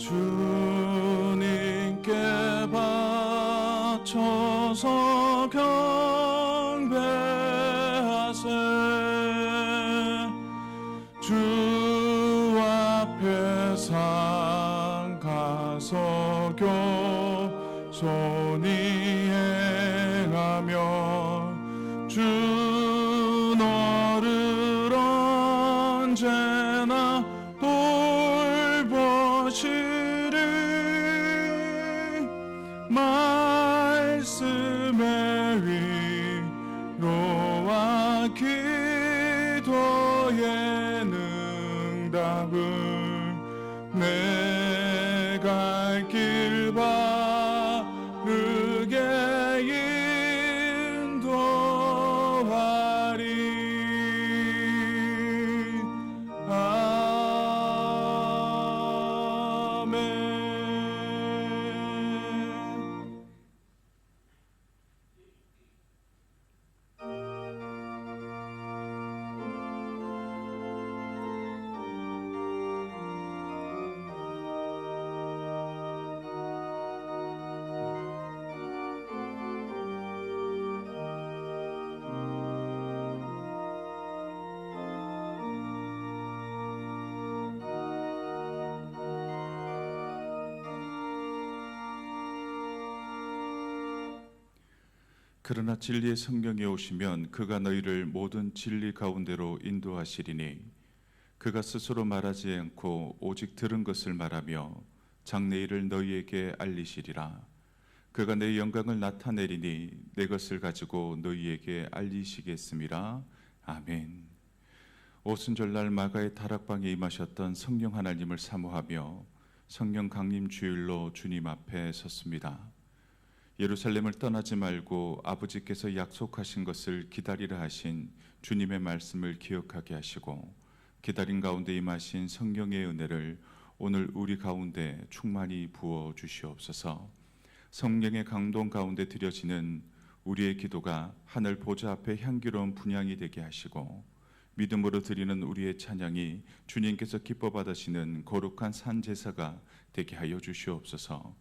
주님께 바쳐서 경배하세. 주 앞에 상가서 교손히 행하며 주 너를 언제나 돌보시리. 말씀의 위로와 기도의 응답을 내 갈 길 바르게 인도하리. 아멘. 그러나 진리의 성령이 오시면 그가 너희를 모든 진리 가운데로 인도하시리니 그가 스스로 말하지 않고 오직 들은 것을 말하며 장래일을 너희에게 알리시리라. 그가 내 영광을 나타내리니 내 것을 가지고 너희에게 알리시겠음이라. 아멘. 오순절날 마가의 다락방에 임하셨던 성령 하나님을 사모하며 성령 강림 주일로 주님 앞에 섰습니다. 예루살렘을 떠나지 말고 아버지께서 약속하신 것을 기다리라 하신 주님의 말씀을 기억하게 하시고 기다린 가운데 임하신 성령의 은혜를 오늘 우리 가운데 충만히 부어 주시옵소서. 성령의 강동 가운데 드려지는 우리의 기도가 하늘 보좌 앞에 향기로운 분향이 되게 하시고 믿음으로 드리는 우리의 찬양이 주님께서 기뻐 받으시는 거룩한 산 제사가 되게 하여 주시옵소서.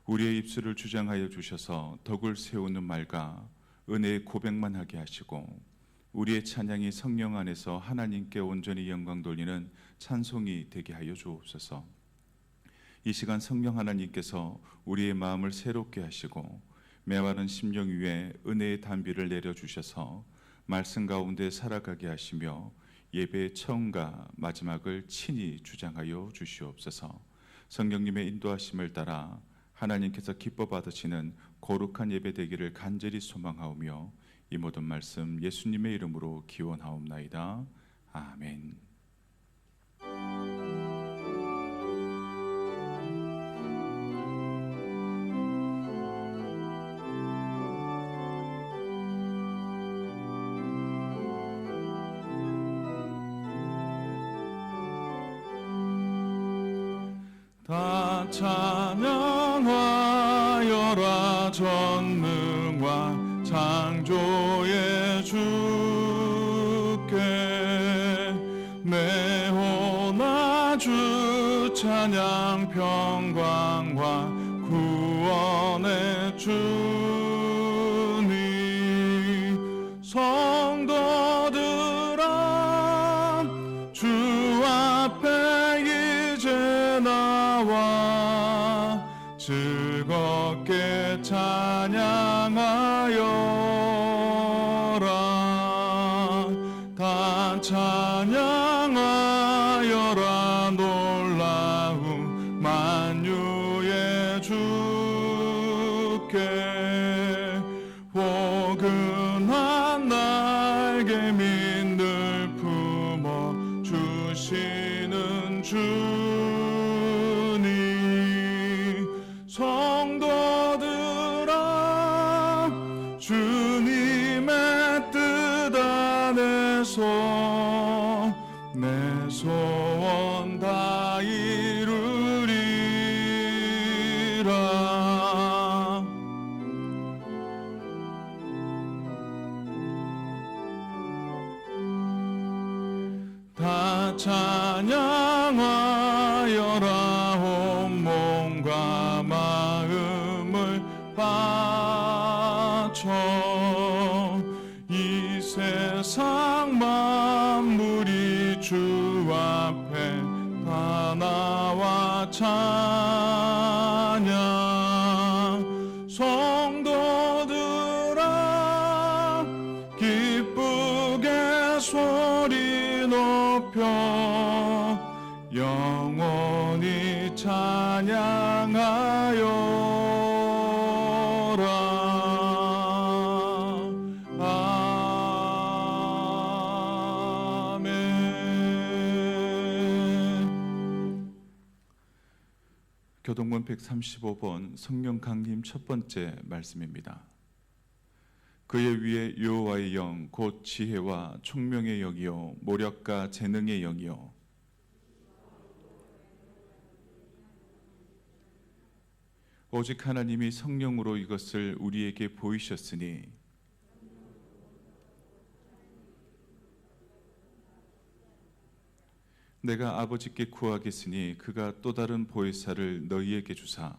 우리의 입술을 주장하여 주셔서 덕을 세우는 말과 은혜의 고백만 하게 하시고 우리의 찬양이 성령 안에서 하나님께 온전히 영광 돌리는 찬송이 되게 하여 주옵소서. 이 시간 성령 하나님께서 우리의 마음을 새롭게 하시고 메마른 심령 위에 은혜의 단비를 내려주셔서 말씀 가운데 살아가게 하시며 예배의 처음과 마지막을 친히 주장하여 주시옵소서. 성령님의 인도하심을 따라 하나님께서 기뻐 받으시는 거룩한 예배 되기를 간절히 소망하오며 이 모든 말씀 예수님의 이름으로 기원하옵나이다. 아멘. 다 찬양하여라. 전능과 창조의 주께 내호나 주 찬양. 평강과 구원의 주님. 성도들아 주 앞에 이제 나와 즐겁게 찬양하여라. 다 찬양하여라. 놀라운 만유의 주께 포근한 날개 민들 품어 주시는 주님. 성도들아 주님의 뜻 안에서 내 소원 다 이루리라. 다 찬양하여라. 온 앞에 다 나와 찬양. 성도들아 기쁘게 소리 높여 영원히 찬양하여라. 아멘. 교동문 135번 성령 강림 첫 번째 말씀입니다. 그의 위에 여호와의 영 곧 지혜와 총명의 영이요 모력과 재능의 영이요 오직 하나님이 성령으로 이것을 우리에게 보이셨으니 내가 아버지께 구하겠으니 그가 또 다른 보혜사를 너희에게 주사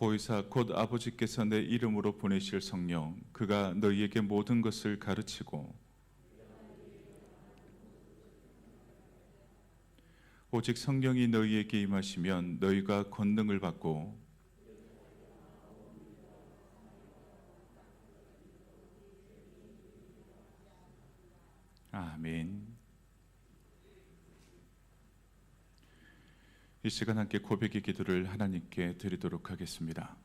보혜사 곧 아버지께서 내 이름으로 보내실 성령 그가 너희에게 모든 것을 가르치고 오직 성령이 너희에게 임하시면 너희가 권능을 받고 아멘. 이 시간 함께 고백의 기도를 하나님께 드리도록 하겠습니다.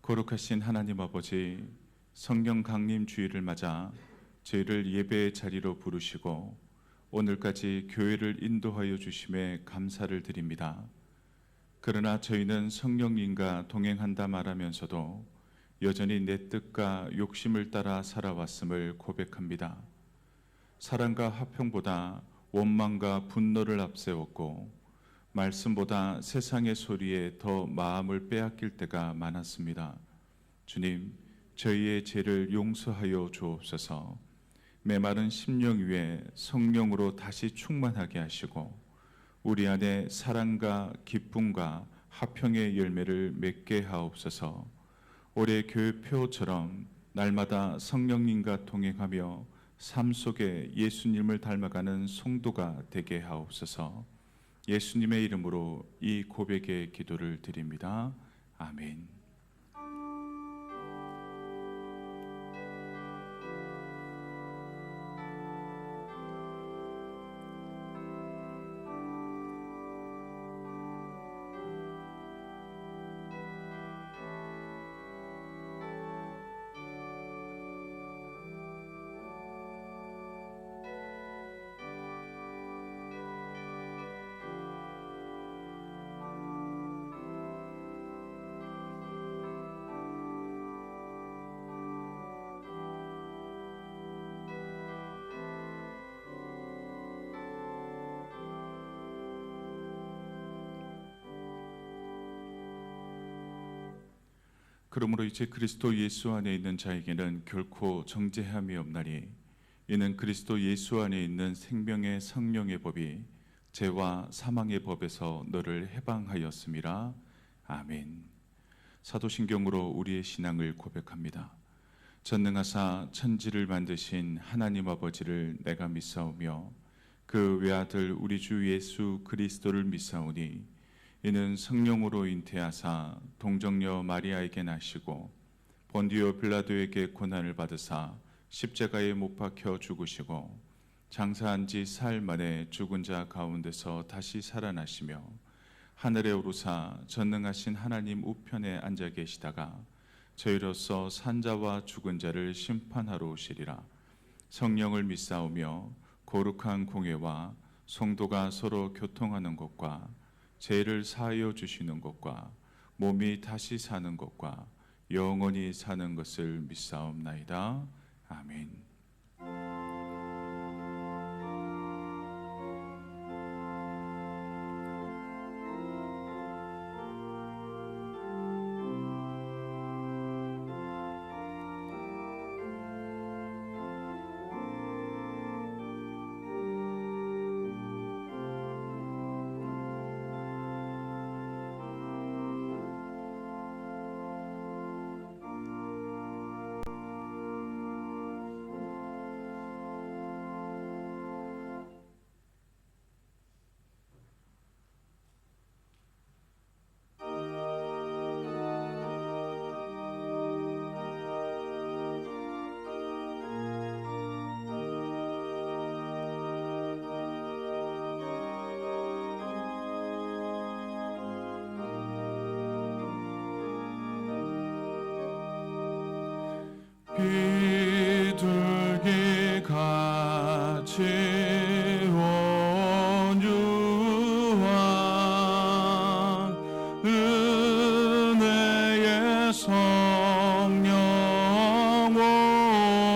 거룩하신 하나님 아버지, 성령 강림 주일을 맞아 저희를 예배의 자리로 부르시고 오늘까지 교회를 인도하여 주심에 감사를 드립니다. 그러나 저희는 성령님과 동행한다 말하면서도 여전히 내 뜻과 욕심을 따라 살아왔음을 고백합니다. 사랑과 화평보다 원망과 분노를 앞세웠고 말씀보다 세상의 소리에 더 마음을 빼앗길 때가 많았습니다. 주님, 저희의 죄를 용서하여 주옵소서. 메마른 심령 위에 성령으로 다시 충만하게 하시고 우리 안에 사랑과 기쁨과 화평의 열매를 맺게 하옵소서. 올해 교회표처럼 날마다 성령님과 동행하며 삶 속에 예수님을 닮아가는 성도가 되게 하옵소서. 예수님의 이름으로 이 고백의 기도를 드립니다. 아멘. 그러므로 이제 그리스도 예수 안에 있는 자에게는 결코 정죄함이 없나니 이는 그리스도 예수 안에 있는 생명의 성령의 법이 죄와 사망의 법에서 너를 해방하였음이라. 아멘. 사도신경으로 우리의 신앙을 고백합니다. 전능하사 천지를 만드신 하나님 아버지를 내가 믿사오며 그 외아들 우리 주 예수 그리스도를 믿사오니 이는 성령으로 잉태하사 동정녀 마리아에게 나시고 본디오 빌라도에게 고난을 받으사 십자가에 못 박혀 죽으시고 장사한 지 사흘 만에 죽은 자 가운데서 다시 살아나시며 하늘에 오르사 전능하신 하나님 우편에 앉아 계시다가 저희로서 산자와 죽은 자를 심판하러 오시리라. 성령을 믿사오며 거룩한 공회와 성도가 서로 교통하는 것과 죄를 사하여 주시는 것과 몸이 다시 사는 것과 영원히 사는 것을 믿사옵나이다. 아멘. 비둘기 같이 온유한 은혜의 성령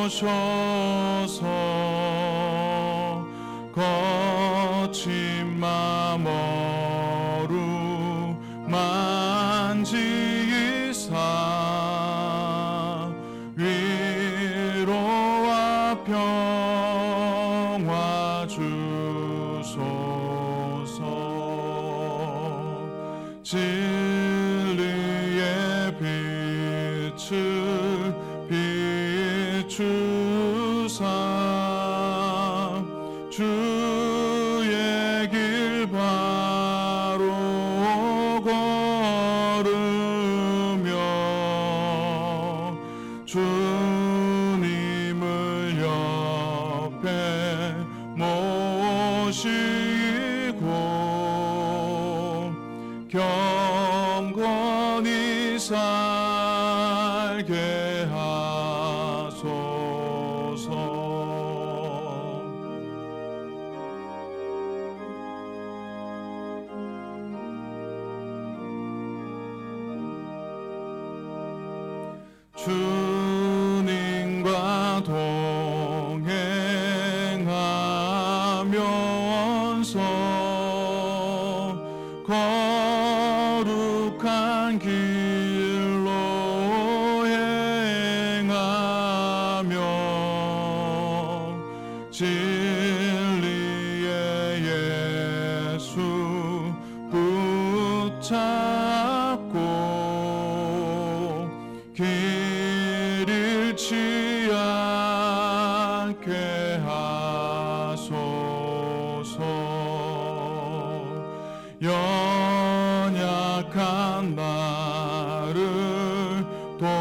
오셔서 거친 맘 어루만지사 위로와 평화 주소서. 진리의 빛을 비추사 주의 길 바로 걸으며 주님을 옆에 모시고 경건히 살게 하소서. 주님과 동행하면서 거룩한 길로 행하며 진리의 예수 붙잡고 길 잃지 않게 하소서. 연약한 나를 도우사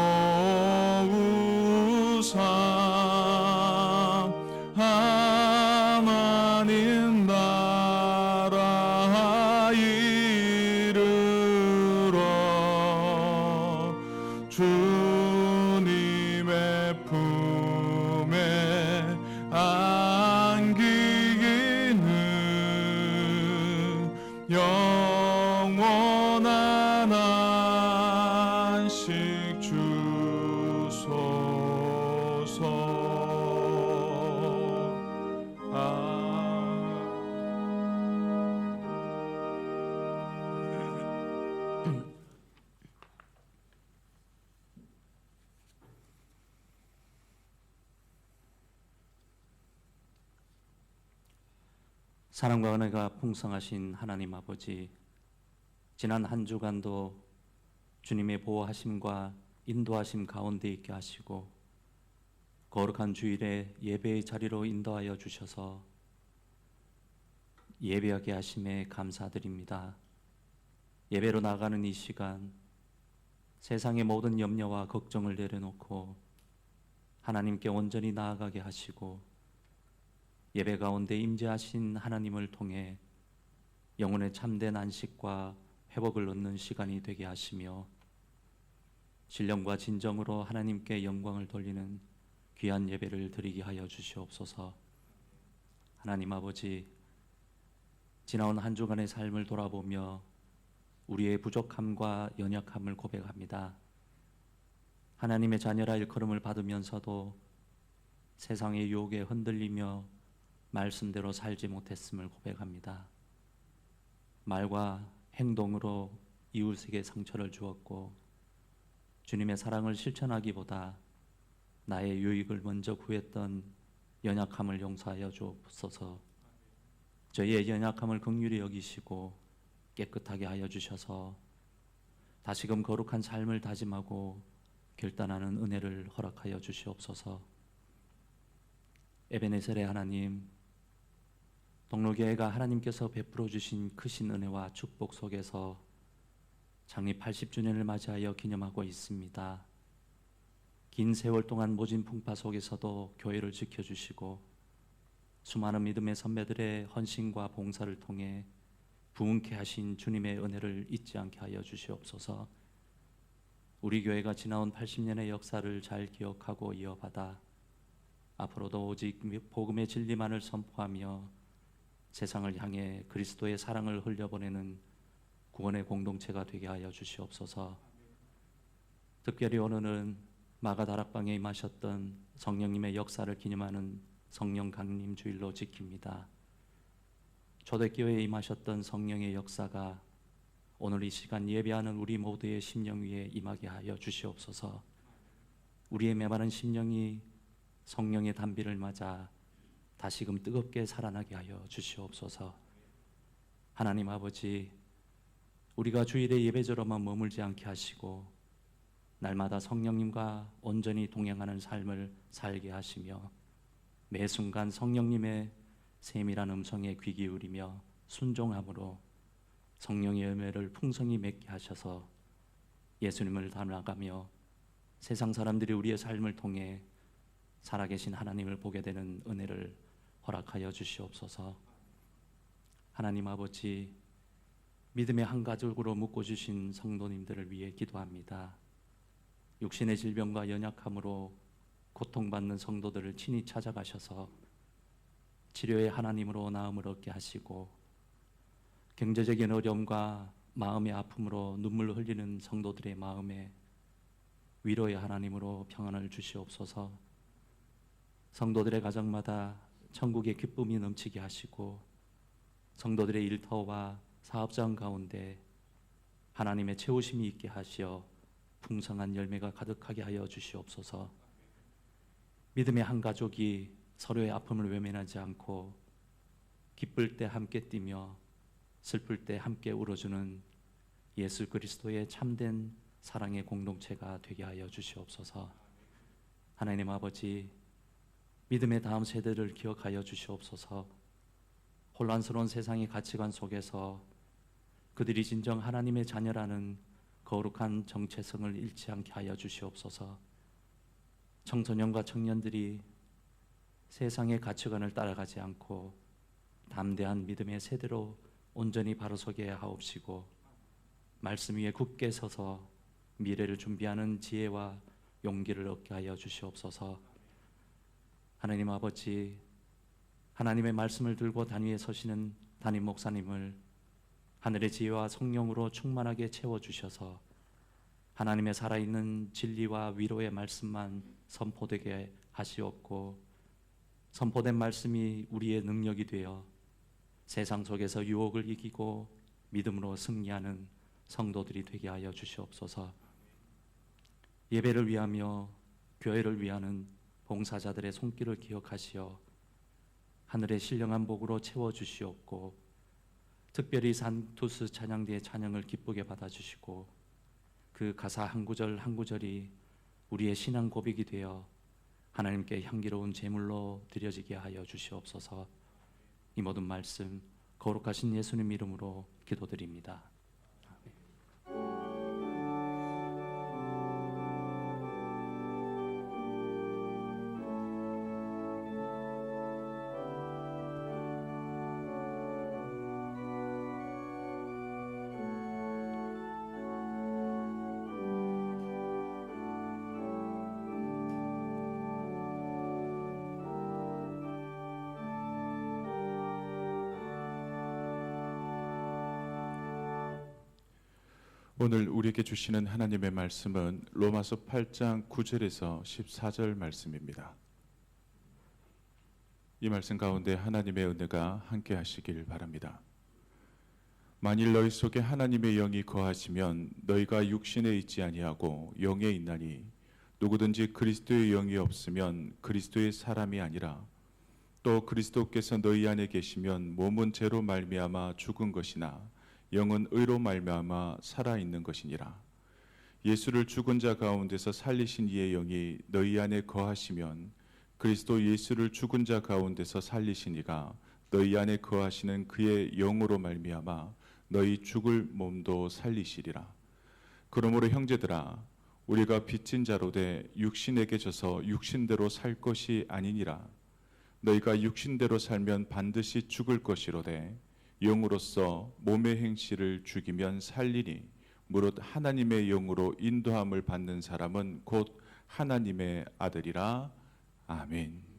하나님 나라 이르러 주님의 품에 안기기는 영원한 안식 주소서. 사랑과 은혜가 풍성하신 하나님 아버지, 지난 한 주간도 주님의 보호하심과 인도하심 가운데 있게 하시고 거룩한 주일에 예배의 자리로 인도하여 주셔서 예배하게 하심에 감사드립니다. 예배로 나가는 이 시간, 세상의 모든 염려와 걱정을 내려놓고 하나님께 온전히 나아가게 하시고 예배 가운데 임재하신 하나님을 통해 영혼의 참된 안식과 회복을 얻는 시간이 되게 하시며 신령과 진정으로 하나님께 영광을 돌리는 귀한 예배를 드리게 하여 주시옵소서. 하나님 아버지, 지나온 한 주간의 삶을 돌아보며 우리의 부족함과 연약함을 고백합니다. 하나님의 자녀라 일컬음을 받으면서도 세상의 유혹에 흔들리며 말씀대로 살지 못했음을 고백합니다. 말과 행동으로 이웃에게 상처를 주었고 주님의 사랑을 실천하기보다 나의 유익을 먼저 구했던 연약함을 용서하여 주옵소서. 저희의 연약함을 긍휼히 여기시고 깨끗하게 하여 주셔서 다시금 거룩한 삶을 다짐하고 결단하는 은혜를 허락하여 주시옵소서. 에베네셀의 하나님, 동로교회가 하나님께서 베풀어 주신 크신 은혜와 축복 속에서 창립 80주년을 맞이하여 기념하고 있습니다. 긴 세월 동안 모진 풍파 속에서도 교회를 지켜주시고 수많은 믿음의 선배들의 헌신과 봉사를 통해 부흥케 하신 주님의 은혜를 잊지 않게 하여 주시옵소서. 우리 교회가 지나온 80년의 역사를 잘 기억하고 이어받아 앞으로도 오직 복음의 진리만을 선포하며 세상을 향해 그리스도의 사랑을 흘려보내는 구원의 공동체가 되게 하여 주시옵소서. 특별히 오늘은 마가다락방에 임하셨던 성령님의 역사를 기념하는 성령 강림 주일로 지킵니다. 초대교회에 임하셨던 성령의 역사가 오늘 이 시간 예배하는 우리 모두의 심령 위에 임하게 하여 주시옵소서. 우리의 메마른 심령이 성령의 단비를 맞아 다시금 뜨겁게 살아나게 하여 주시옵소서. 하나님 아버지, 우리가 주일에 예배저로만 머물지 않게 하시고 날마다 성령님과 온전히 동행하는 삶을 살게 하시며 매 순간 성령님의 세밀한 음성에 귀 기울이며 순종함으로 성령의 열매를 풍성히 맺게 하셔서 예수님을 닮아가며 세상 사람들이 우리의 삶을 통해 살아계신 하나님을 보게 되는 은혜를 허락하여 주시옵소서. 하나님 아버지, 믿음의 한 가족으로 묶어주신 성도님들을 위해 기도합니다. 육신의 질병과 연약함으로 고통받는 성도들을 친히 찾아가셔서 치료의 하나님으로 나음을 얻게 하시고 경제적인 어려움과 마음의 아픔으로 눈물을 흘리는 성도들의 마음에 위로의 하나님으로 평안을 주시옵소서. 성도들의 가정마다 천국의 기쁨이 넘치게 하시고 성도들의 일터와 사업장 가운데 하나님의 채우심이 있게 하시어 풍성한 열매가 가득하게 하여 주시옵소서. 믿음의 한 가족이 서로의 아픔을 외면하지 않고 기쁠 때 함께 뛰며 슬플 때 함께 울어주는 예수 그리스도의 참된 사랑의 공동체가 되게 하여 주시옵소서. 하나님 아버지, 믿음의 다음 세대를 기억하여 주시옵소서. 혼란스러운 세상의 가치관 속에서 그들이 진정 하나님의 자녀라는 거룩한 정체성을 잃지 않게 하여 주시옵소서. 청소년과 청년들이 세상의 가치관을 따라가지 않고 담대한 믿음의 세대로 온전히 바로 서게 하옵시고 말씀 위에 굳게 서서 미래를 준비하는 지혜와 용기를 얻게 하여 주시옵소서. 하나님 아버지, 하나님의 말씀을 들고 단위에 서시는 담임 목사님을 하늘의 지혜와 성령으로 충만하게 채워주셔서 하나님의 살아있는 진리와 위로의 말씀만 선포되게 하시옵고 선포된 말씀이 우리의 능력이 되어 세상 속에서 유혹을 이기고 믿음으로 승리하는 성도들이 되게 하여 주시옵소서. 예배를 위하며 교회를 위하는 봉사자들의 손길을 기억하시어 하늘의 신령한 복으로 채워주시옵고 특별히 산투스 찬양대의 찬양을 기쁘게 받아주시고 그 가사 한 구절 한 구절이 우리의 신앙 고백이 되어 하나님께 향기로운 제물로 드려지게 하여 주시옵소서. 이 모든 말씀 거룩하신 예수님 이름으로 기도드립니다. 오늘 우리에게 주시는 하나님의 말씀은 로마서 8장 9절에서 14절 말씀입니다. 이 말씀 가운데 하나님의 은혜가 함께 하시길 바랍니다. 만일 너희 속에 하나님의 영이 거하시면 너희가 육신에 있지 아니하고 영에 있나니 누구든지 그리스도의 영이 없으면 그리스도의 사람이 아니라 또 그리스도께서 너희 안에 계시면 몸은 죄로 말미암아 죽은 것이나 영은 의로 말미암아 살아 있는 것이니라. 예수를 죽은 자 가운데서 살리신 이의 영이 너희 안에 거하시면 그리스도 예수를 죽은 자 가운데서 살리신 이가 너희 안에 거하시는 그의 영으로 말미암아 너희 죽을 몸도 살리시리라. 그러므로 형제들아, 우리가 빚진 자로되 육신에게 져서 육신대로 살 것이 아니니라. 너희가 육신대로 살면 반드시 죽을 것이로되 영으로서 몸의 행실을 죽이면 살리니 무릇 하나님의 영으로 인도함을 받는 사람은 곧 하나님의 아들이라. 아멘.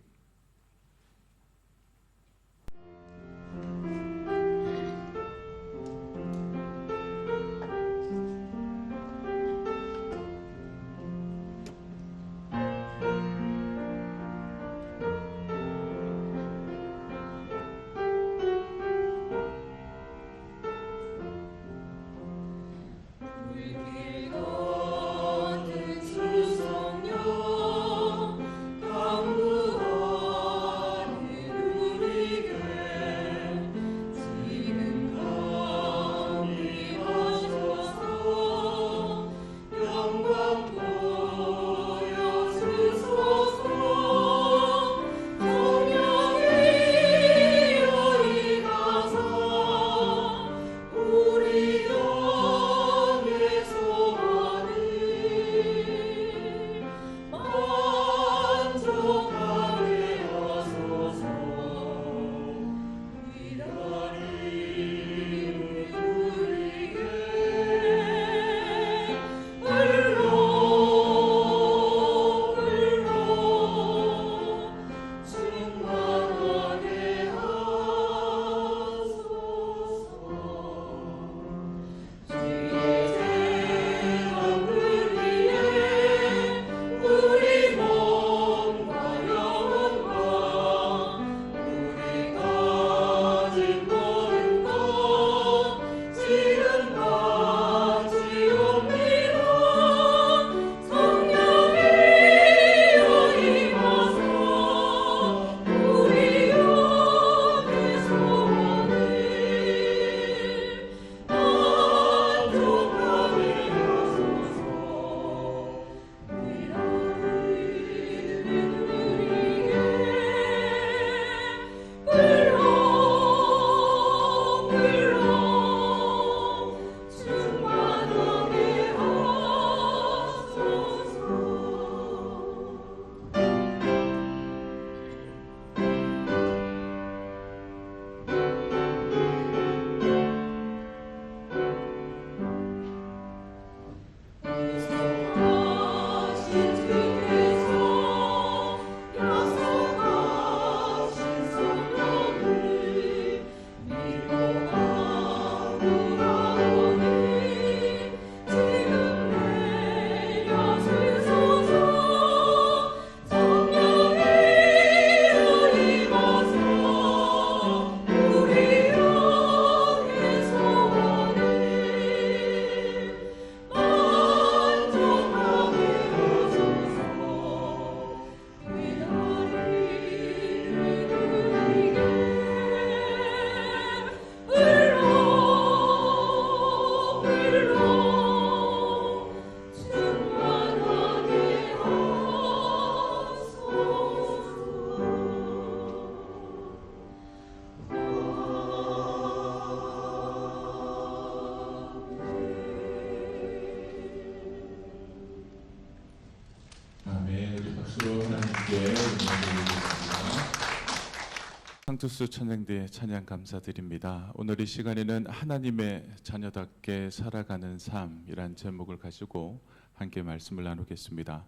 상투스 찬양대에 찬양 감사드립니다. 오늘 이 시간에는 하나님의 자녀답게 살아가는 삶이란 제목을 가지고 함께 말씀을 나누겠습니다.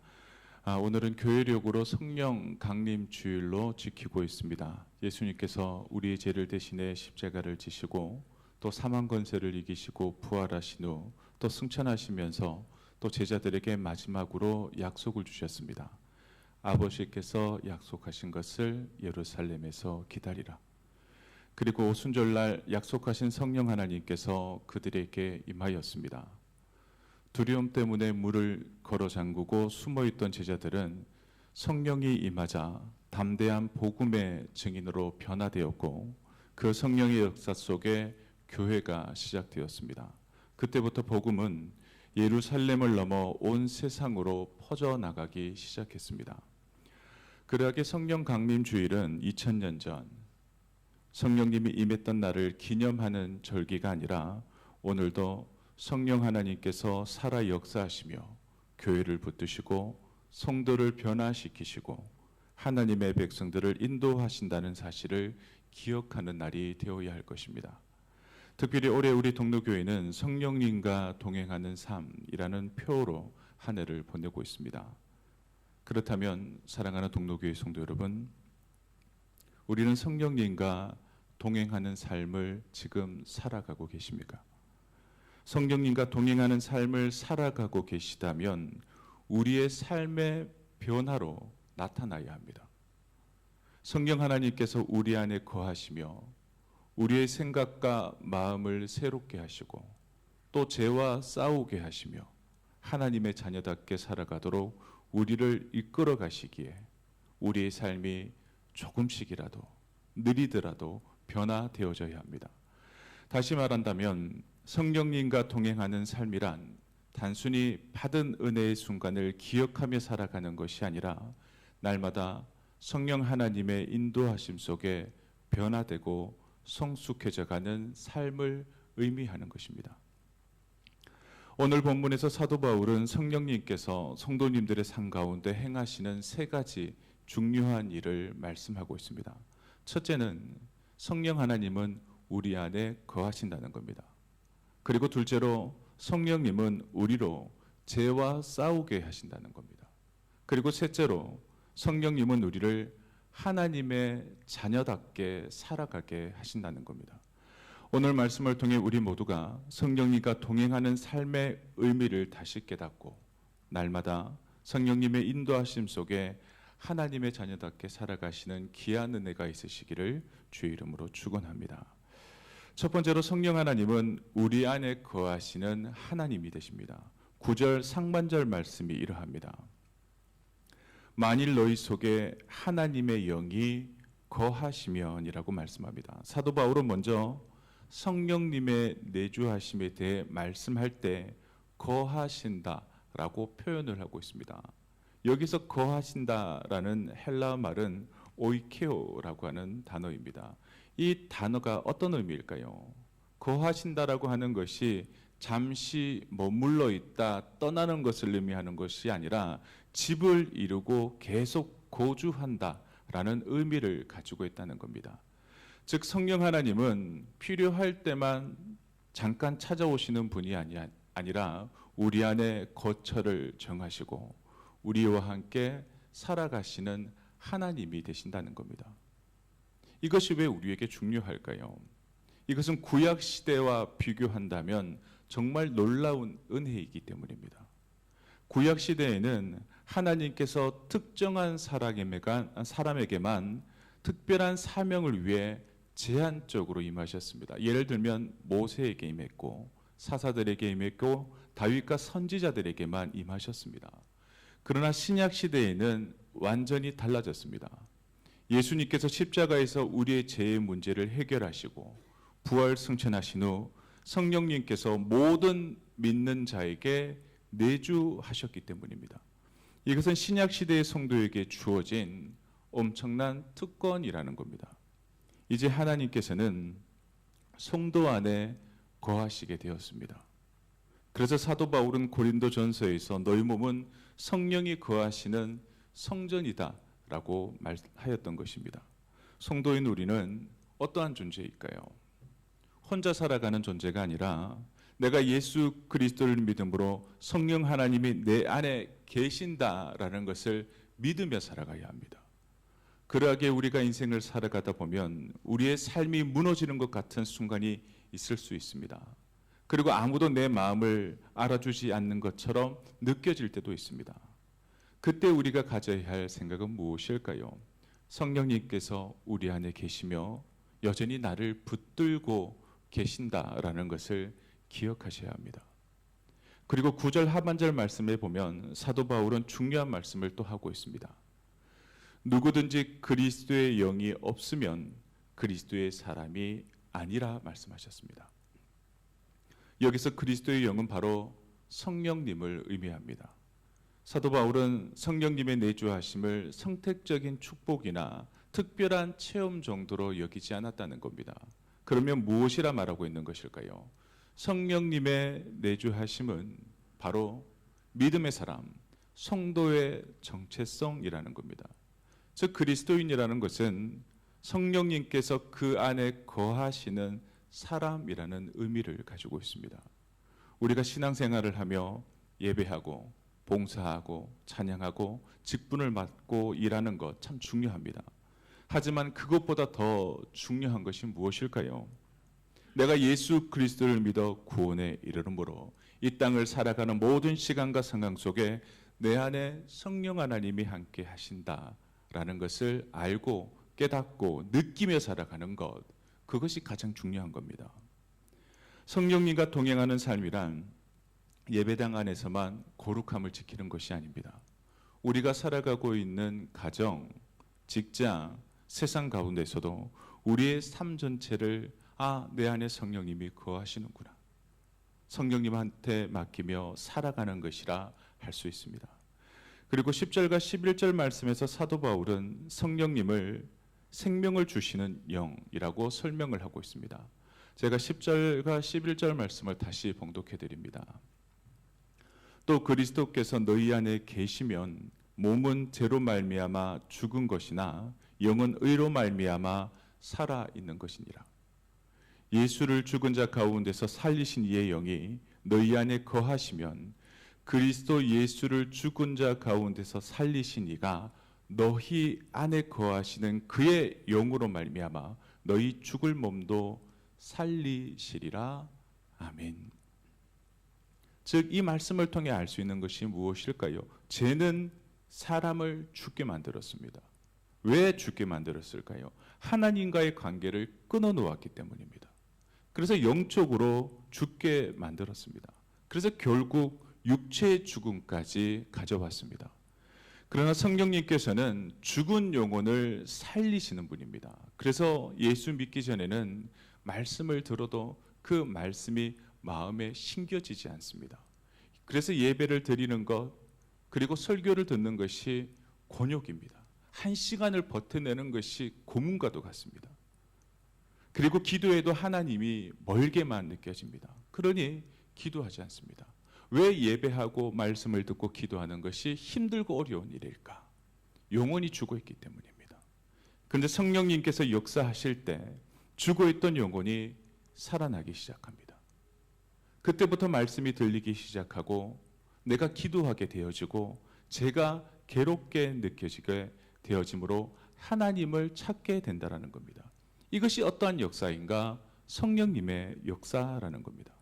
오늘은 교회력으로 성령 강림 주일로 지키고 있습니다. 예수님께서 우리의 죄를 대신해 십자가를 지시고 또 사망 권세를 이기시고 부활하신 후 또 승천하시면서 또 제자들에게 마지막으로 약속을 주셨습니다. 아버지께서 약속하신 것을 예루살렘에서 기다리라. 그리고 오순절날 약속하신 성령 하나님께서 그들에게 임하였습니다. 두려움 때문에 문을 걸어 잠그고 숨어있던 제자들은 성령이 임하자 담대한 복음의 증인으로 변화되었고 그 성령의 역사 속에 교회가 시작되었습니다. 그때부터 복음은 예루살렘을 넘어 온 세상으로 퍼져나가기 시작했습니다. 그러하게 성령 강림 주일은 2000년 전 성령님이 임했던 날을 기념하는 절기가 아니라 오늘도 성령 하나님께서 살아 역사하시며 교회를 붙드시고 성도를 변화시키시고 하나님의 백성들을 인도하신다는 사실을 기억하는 날이 되어야 할 것입니다. 특별히 올해 우리 동로교회는 성령님과 동행하는 삶이라는 표어로 한 해를 보내고 있습니다. 그렇다면 사랑하는 동로교회 성도 여러분, 우리는 성령님과 동행하는 삶을 지금 살아가고 계십니까? 성령님과 동행하는 삶을 살아가고 계시다면 우리의 삶의 변화로 나타나야 합니다. 성령 하나님께서 우리 안에 거하시며 우리의 생각과 마음을 새롭게 하시고 또 죄와 싸우게 하시며 하나님의 자녀답게 살아가도록 우리를 이끌어 가시기에 우리의 삶이 조금씩이라도 느리더라도 변화되어져야 합니다. 다시 말한다면 성령님과 동행하는 삶이란 단순히 받은 은혜의 순간을 기억하며 살아가는 것이 아니라 날마다 성령 하나님의 인도하심 속에 변화되고 성숙해져가는 삶을 의미하는 것입니다. 오늘 본문에서 사도 바울은 성령님께서 성도님들의 삶 가운데 행하시는 세 가지 중요한 일을 말씀하고 있습니다. 첫째는 성령 하나님은 우리 안에 거하신다는 겁니다. 그리고 둘째로 성령님은 우리로 죄와 싸우게 하신다는 겁니다. 그리고 셋째로 성령님은 우리를 하나님의 자녀답게 살아가게 하신다는 겁니다. 오늘 말씀을 통해 우리 모두가 성령님과 동행하는 삶의 의미를 다시 깨닫고 날마다 성령님의 인도하심 속에 하나님의 자녀답게 살아가시는 귀한 은혜가 있으시기를 주의 이름으로 축원합니다. 첫 번째로 성령 하나님은 우리 안에 거하시는 하나님이 되십니다. 9절 상반절 말씀이 이러합니다. 만일 너희 속에 하나님의 영이 거하시면이라고 말씀합니다. 사도 바울은 먼저 성령님의 내주하심에 대해 말씀할 때 거하신다라고 표현을 하고 있습니다. 여기서 거하신다라는 헬라어 말은 오이케오라고 하는 단어입니다. 이 단어가 어떤 의미일까요? 거하신다라고 하는 것이 잠시 머물러 있다 떠나는 것을 의미하는 것이 아니라 집을 이루고 계속 거주한다라는 의미를 가지고 있다는 겁니다. 즉 성령 하나님은 필요할 때만 잠깐 찾아오시는 분이 아니라 우리 안에 거처를 정하시고 우리와 함께 살아가시는 하나님이 되신다는 겁니다. 이것이 왜 우리에게 중요할까요? 이것은 구약 시대와 비교한다면 정말 놀라운 은혜이기 때문입니다. 구약 시대에는 하나님께서 특정한 사람에게만 특별한 사명을 위해 제한적으로 임하셨습니다. 예를 들면 모세에게 임했고 사사들에게 임했고 다윗과 선지자들에게만 임하셨습니다. 그러나 신약 시대에는 완전히 달라졌습니다. 예수님께서 십자가에서 우리의 죄의 문제를 해결하시고 부활 승천하신 후 성령님께서 모든 믿는 자에게 내주하셨기 때문입니다. 이것은 신약 시대의 성도에게 주어진 엄청난 특권이라는 겁니다. 이제 하나님께서는 성도 안에 거하시게 되었습니다. 그래서 사도 바울은 고린도전서에서 너희 몸은 성령이 거하시는 성전이다라고 말하였던 것입니다. 성도인 우리는 어떠한 존재일까요? 혼자 살아가는 존재가 아니라 내가 예수 그리스도를 믿음으로 성령 하나님이 내 안에 계신다라는 것을 믿으며 살아가야 합니다. 그러하게 우리가 인생을 살아가다 보면 우리의 삶이 무너지는 것 같은 순간이 있을 수 있습니다. 그리고 아무도 내 마음을 알아주지 않는 것처럼 느껴질 때도 있습니다. 그때 우리가 가져야 할 생각은 무엇일까요? 성령님께서 우리 안에 계시며 여전히 나를 붙들고 계신다라는 것을 기억하셔야 합니다. 그리고 9절 하반절 말씀에 보면 사도 바울은 중요한 말씀을 또 하고 있습니다. 누구든지 그리스도의 영이 없으면 그리스도의 사람이 아니라 말씀하셨습니다. 여기서 그리스도의 영은 바로 성령님을 의미합니다. 사도 바울은 성령님의 내주하심을 선택적인 축복이나 특별한 체험 정도로 여기지 않았다는 겁니다. 그러면 무엇이라 말하고 있는 것일까요? 성령님의 내주하심은 바로 믿음의 사람, 성도의 정체성이라는 겁니다. 즉 그리스도인이라는 것은 성령님께서 그 안에 거하시는 사람이라는 의미를 가지고 있습니다. 우리가 신앙생활을 하며 예배하고 봉사하고 찬양하고 직분을 맡고 일하는 것 참 중요합니다. 하지만 그것보다 더 중요한 것이 무엇일까요? 내가 예수 그리스도를 믿어 구원에 이르므로 이 땅을 살아가는 모든 시간과 상황 속에 내 안에 성령 하나님이 함께 하신다라는 것을 알고 깨닫고 느끼며 살아가는 것, 그것이 가장 중요한 겁니다. 성령님과 동행하는 삶이란 예배당 안에서만 거룩함을 지키는 것이 아닙니다. 우리가 살아가고 있는 가정, 직장, 세상 가운데서도 우리의 삶 전체를 내 안에 성령님이 거하시는구나, 성령님한테 맡기며 살아가는 것이라 할 수 있습니다. 그리고 10절과 11절 말씀에서 사도 바울은 성령님을 생명을 주시는 영이라고 설명을 하고 있습니다. 제가 10절과 11절 말씀을 다시 봉독해 드립니다. 또 그리스도께서 너희 안에 계시면 몸은 죄로 말미암아 죽은 것이나 영은 의로 말미암아 살아 있는 것이니라. 예수를 죽은 자 가운데서 살리신 이의 영이 너희 안에 거하시면 그리스도 예수를 죽은 자 가운데서 살리신 이가 너희 안에 거하시는 그의 영으로 말미암아 너희 죽을 몸도 살리시리라. 아멘. 즉 이 말씀을 통해 알 수 있는 것이 무엇일까요? 죄는 사람을 죽게 만들었습니다. 왜 죽게 만들었을까요? 하나님과의 관계를 끊어 놓았기 때문입니다. 그래서 영적으로 죽게 만들었습니다. 그래서 결국 육체의 죽음까지 가져왔습니다. 그러나 성령님께서는 죽은 영혼을 살리시는 분입니다. 그래서 예수 믿기 전에는 말씀을 들어도 그 말씀이 마음에 심겨지지 않습니다. 그래서 예배를 드리는 것, 그리고 설교를 듣는 것이 곤욕입니다. 한 시간을 버텨내는 것이 고문과도 같습니다. 그리고 기도에도 하나님이 멀게만 느껴집니다. 그러니 기도하지 않습니다. 왜 예배하고 말씀을 듣고 기도하는 것이 힘들고 어려운 일일까? 영혼이 죽어있기 때문입니다. 그런데 성령님께서 역사하실 때 죽어있던 영혼이 살아나기 시작합니다. 그때부터 말씀이 들리기 시작하고 내가 기도하게 되어지고 제가 괴롭게 느껴지게 되어짐으로 하나님을 찾게 된다는 겁니다. 이것이 어떠한 역사인가? 성령님의 역사라는 겁니다.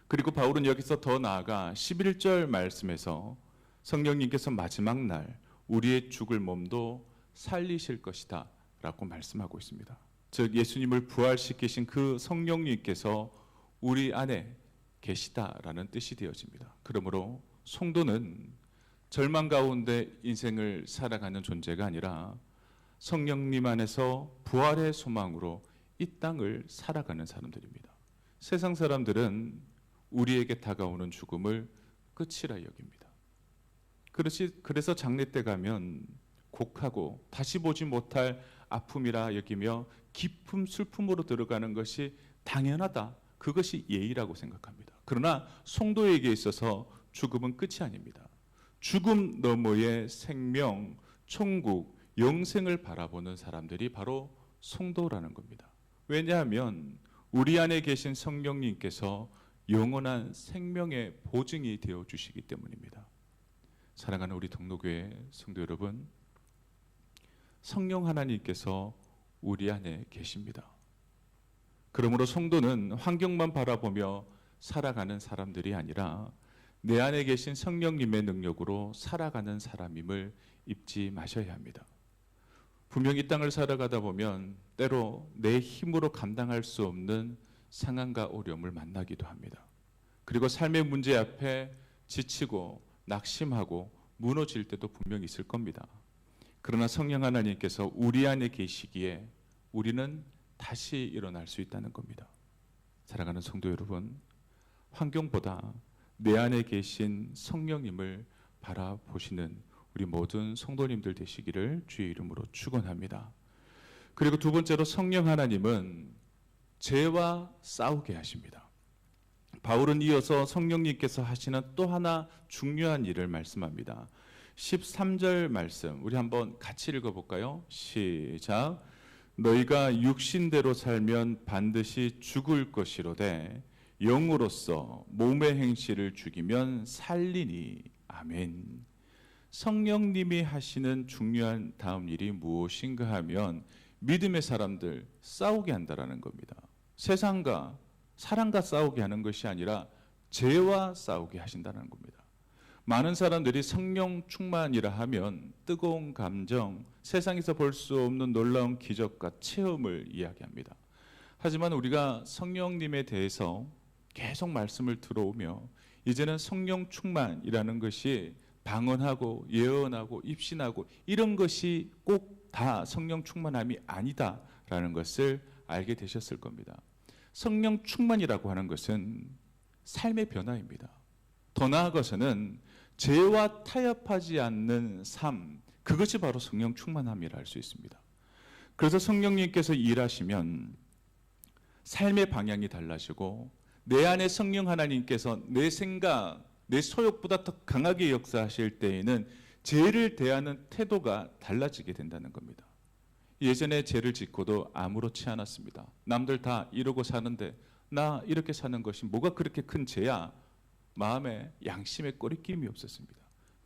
그리고 바울은 여기서 더 나아가 11절 말씀에서 성령님께서 마지막 날 우리의 죽을 몸도 살리실 것이다 라고 말씀하고 있습니다. 즉 예수님을 부활시키신 그 성령님께서 우리 안에 계시다라는 뜻이 되어집니다. 그러므로 성도는 절망 가운데 인생을 살아가는 존재가 아니라 성령님 안에서 부활의 소망으로 이 땅을 살아가는 사람들입니다. 세상 사람들은 우리에게 다가오는 죽음을 끝이라 여깁니다. 그래서 장례 때 가면 곡하고 다시 보지 못할 아픔이라 여기며 깊은 슬픔으로 들어가는 것이 당연하다. 그것이 예의라고 생각합니다. 그러나 성도에게 있어서 죽음은 끝이 아닙니다. 죽음 너머의 생명, 천국, 영생을 바라보는 사람들이 바로 성도라는 겁니다. 왜냐하면 우리 안에 계신 성령님께서 영원한 생명의 보증이 되어 주시기 때문입니다. 사랑하는 우리 동로교회 성도 여러분, 성령 하나님께서 우리 안에 계십니다. 그러므로 성도는 환경만 바라보며 살아가는 사람들이 아니라 내 안에 계신 성령님의 능력으로 살아가는 사람임을 잊지 마셔야 합니다. 분명히 이 땅을 살아가다 보면 때로 내 힘으로 감당할 수 없는 상황과 어려움을 만나기도 합니다. 그리고 삶의 문제 앞에 지치고 낙심하고 무너질 때도 분명히 있을 겁니다. 그러나 성령 하나님께서 우리 안에 계시기에 우리는 다시 일어날 수 있다는 겁니다. 사랑하는 성도 여러분, 환경보다 내 안에 계신 성령님을 바라보시는 우리 모든 성도님들 되시기를 주의 이름으로 축원합니다. 그리고 두 번째로 성령 하나님은 죄와 싸우게 하십니다. 바울은 이어서 성령님께서 하시는 또 하나 중요한 일을 말씀합니다. 13절 말씀 우리 한번 같이 읽어볼까요? 시작. 너희가 육신대로 살면 반드시 죽을 것이로되 영으로서 몸의 행실을 죽이면 살리니. 아멘. 성령님이 하시는 중요한 다음 일이 무엇인가 하면 믿음의 사람들 싸우게 한다라는 겁니다. 세상과 사랑과 싸우게 하는 것이 아니라 죄와 싸우게 하신다는 겁니다. 많은 사람들이 성령 충만이라 하면 뜨거운 감정, 세상에서 볼 수 없는 놀라운 기적과 체험을 이야기합니다. 하지만 우리가 성령님에 대해서 계속 말씀을 들어오며 이제는 성령 충만이라는 것이 방언하고 예언하고 입신하고 이런 것이 꼭 다 성령 충만함이 아니다라는 것을 알게 되셨을 겁니다. 성령 충만이라고 하는 것은 삶의 변화입니다. 더 나아가서는 죄와 타협하지 않는 삶, 그것이 바로 성령 충만함이라 할 수 있습니다. 그래서 성령님께서 일하시면 삶의 방향이 달라지고 내 안에 성령 하나님께서 내 생각, 내 소욕보다 더 강하게 역사하실 때에는 죄를 대하는 태도가 달라지게 된다는 겁니다. 예전에 죄를 짓고도 아무렇지 않았습니다. 남들 다 이러고 사는데 나 이렇게 사는 것이 뭐가 그렇게 큰 죄야? 마음에 양심에 꺼리낌이 없었습니다.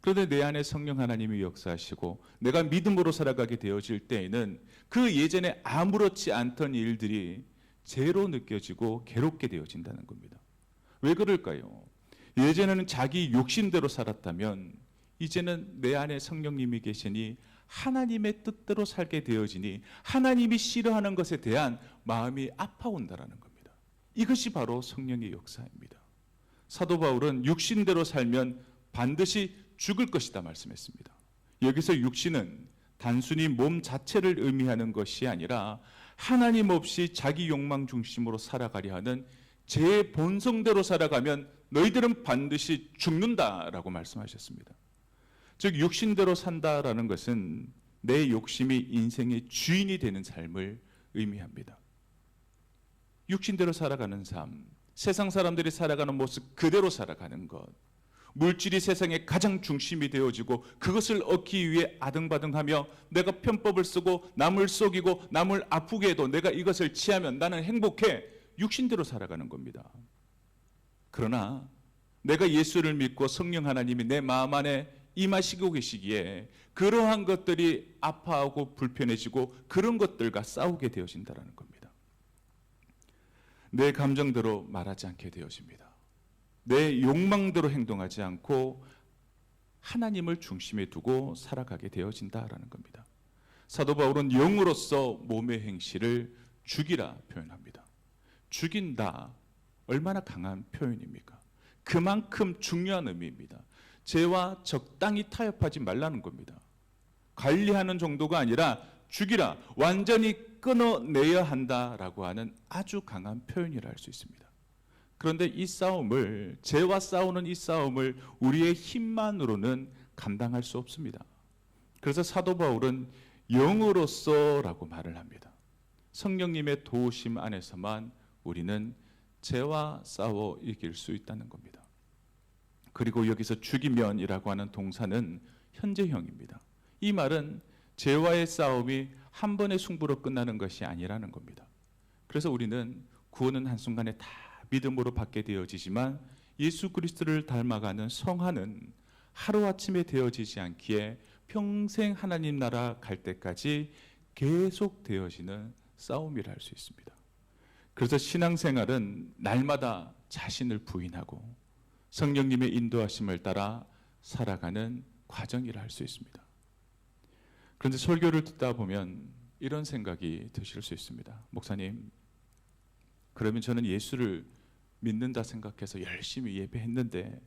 그런데 내 안에 성령 하나님이 역사하시고 내가 믿음으로 살아가게 되어질 때에는 그 예전에 아무렇지 않던 일들이 죄로 느껴지고 괴롭게 되어진다는 겁니다. 왜 그럴까요? 예전에는 자기 욕심대로 살았다면 이제는 내 안에 성령님이 계시니 하나님의 뜻대로 살게 되어지니 하나님이 싫어하는 것에 대한 마음이 아파온다라는 겁니다. 이것이 바로 성령의 역사입니다. 사도 바울은 육신대로 살면 반드시 죽을 것이다 말씀했습니다. 여기서 육신은 단순히 몸 자체를 의미하는 것이 아니라 하나님 없이 자기 욕망 중심으로 살아가려 하는 제 본성대로 살아가면 너희들은 반드시 죽는다라고 말씀하셨습니다. 즉 육신대로 산다라는 것은 내 욕심이 인생의 주인이 되는 삶을 의미합니다. 육신대로 살아가는 삶, 세상 사람들이 살아가는 모습 그대로 살아가는 것, 물질이 세상의 가장 중심이 되어지고 그것을 얻기 위해 아등바등하며 내가 편법을 쓰고 남을 속이고 남을 아프게 해도 내가 이것을 취하면 나는 행복해, 육신대로 살아가는 겁니다. 그러나 내가 예수를 믿고 성령 하나님이 내 마음 안에 임하시고 계시기에 그러한 것들이 아파하고 불편해지고 그런 것들과 싸우게 되어진다는 겁니다. 내 감정대로 말하지 않게 되어집니다. 내 욕망대로 행동하지 않고 하나님을 중심에 두고 살아가게 되어진다라는 겁니다. 사도 바울은 영으로서 몸의 행실을 죽이라 표현합니다. 죽인다, 얼마나 강한 표현입니까? 그만큼 중요한 의미입니다. 죄와 적당히 타협하지 말라는 겁니다. 관리하는 정도가 아니라 죽이라, 완전히 끊어내야 한다라고 하는 아주 강한 표현이라 할 수 있습니다. 그런데 이 싸움을, 죄와 싸우는 이 싸움을 우리의 힘만으로는 감당할 수 없습니다. 그래서 사도 바울은 영으로서라고 말을 합니다. 성령님의 도우심 안에서만 우리는 죄와 싸워 이길 수 있다는 겁니다. 그리고 여기서 죽이면이라고 하는 동사는 현재형입니다. 이 말은 죄와의 싸움이 한 번의 승부로 끝나는 것이 아니라는 겁니다. 그래서 우리는 구원은 한순간에 다 믿음으로 받게 되어지지만 예수 그리스도를 닮아가는 성화는 하루아침에 되어지지 않기에 평생 하나님 나라 갈 때까지 계속 되어지는 싸움이라 할 수 있습니다. 그래서 신앙생활은 날마다 자신을 부인하고 성령님의 인도하심을 따라 살아가는 과정이라 할 수 있습니다. 그런데 설교를 듣다 보면 이런 생각이 드실 수 있습니다. 목사님, 그러면 저는 예수를 믿는다 생각해서 열심히 예배했는데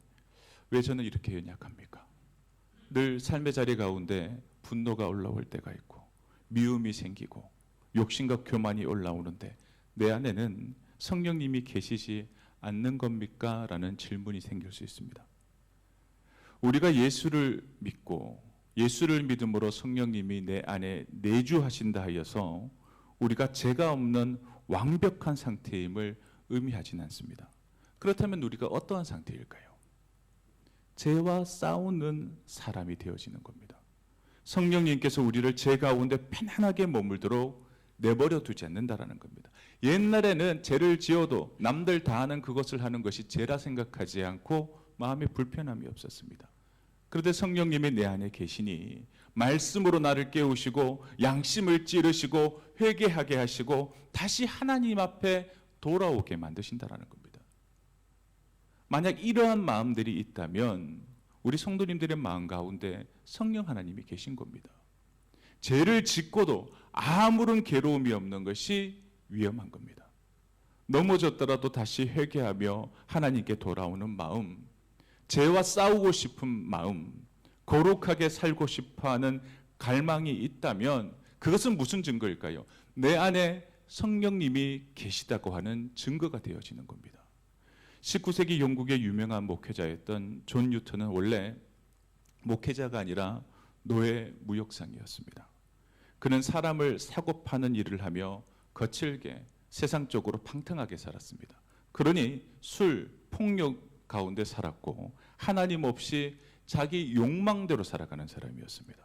왜 저는 이렇게 연약합니까? 늘 삶의 자리 가운데 분노가 올라올 때가 있고 미움이 생기고 욕심과 교만이 올라오는데 내 안에는 성령님이 계시지 않는 겁니까? 라는 질문이 생길 수 있습니다. 우리가 예수를 믿고 예수를 믿음으로 성령님이 내 안에 내주하신다 하여서 우리가 죄가 없는 완벽한 상태임을 의미하지는 않습니다. 그렇다면 우리가 어떠한 상태일까요? 죄와 싸우는 사람이 되어지는 겁니다. 성령님께서 우리를 죄 가운데 편안하게 머물도록 내버려 두지 않는다라는 겁니다. 옛날에는 죄를 지어도 남들 다 하는 그것을 하는 것이 죄라 생각하지 않고 마음에 불편함이 없었습니다. 그런데 성령님이 내 안에 계시니 말씀으로 나를 깨우시고 양심을 찌르시고 회개하게 하시고 다시 하나님 앞에 돌아오게 만드신다라는 겁니다. 만약 이러한 마음들이 있다면 우리 성도님들의 마음 가운데 성령 하나님이 계신 겁니다. 죄를 짓고도 아무런 괴로움이 없는 것이 위험한 겁니다. 넘어졌더라도 다시 회개하며 하나님께 돌아오는 마음, 죄와 싸우고 싶은 마음, 거룩하게 살고 싶어하는 갈망이 있다면 그것은 무슨 증거일까요? 내 안에 성령님이 계시다고 하는 증거가 되어지는 겁니다. 19세기 영국의 유명한 목회자였던 존 뉴턴은 원래 목회자가 아니라 노예 무역상이었습니다. 그는 사람을 사고 파는 일을 하며 거칠게 세상적으로 팡탕하게 살았습니다. 그러니 술, 폭력 가운데 살았고 하나님 없이 자기 욕망대로 살아가는 사람이었습니다.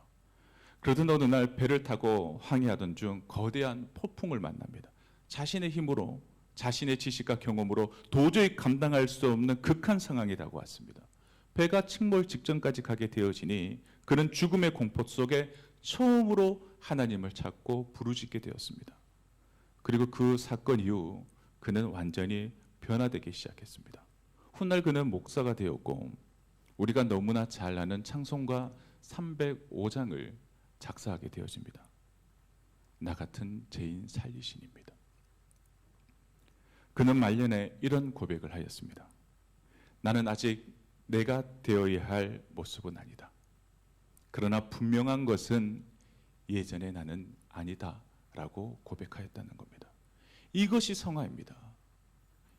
그러던 어느 날 배를 타고 항해하던 중 거대한 폭풍을 만납니다. 자신의 힘으로, 자신의 지식과 경험으로 도저히 감당할 수 없는 극한 상황이 다가왔습니다. 배가 침몰 직전까지 가게 되어지니 그는 죽음의 공포 속에 처음으로 하나님을 찾고 부르짖게 되었습니다. 그리고 그 사건 이후 그는 완전히 변화되기 시작했습니다. 훗날 그는 목사가 되었고 우리가 너무나 잘 아는 찬송가 305장을 작사하게 되어집니다. 나 같은 죄인 살리신입니다. 그는 말년에 이런 고백을 하였습니다. 나는 아직 내가 되어야 할 모습은 아니다. 그러나 분명한 것은 예전의 나는 아니다 라고 고백하였다는 겁니다. 이것이 성화입니다.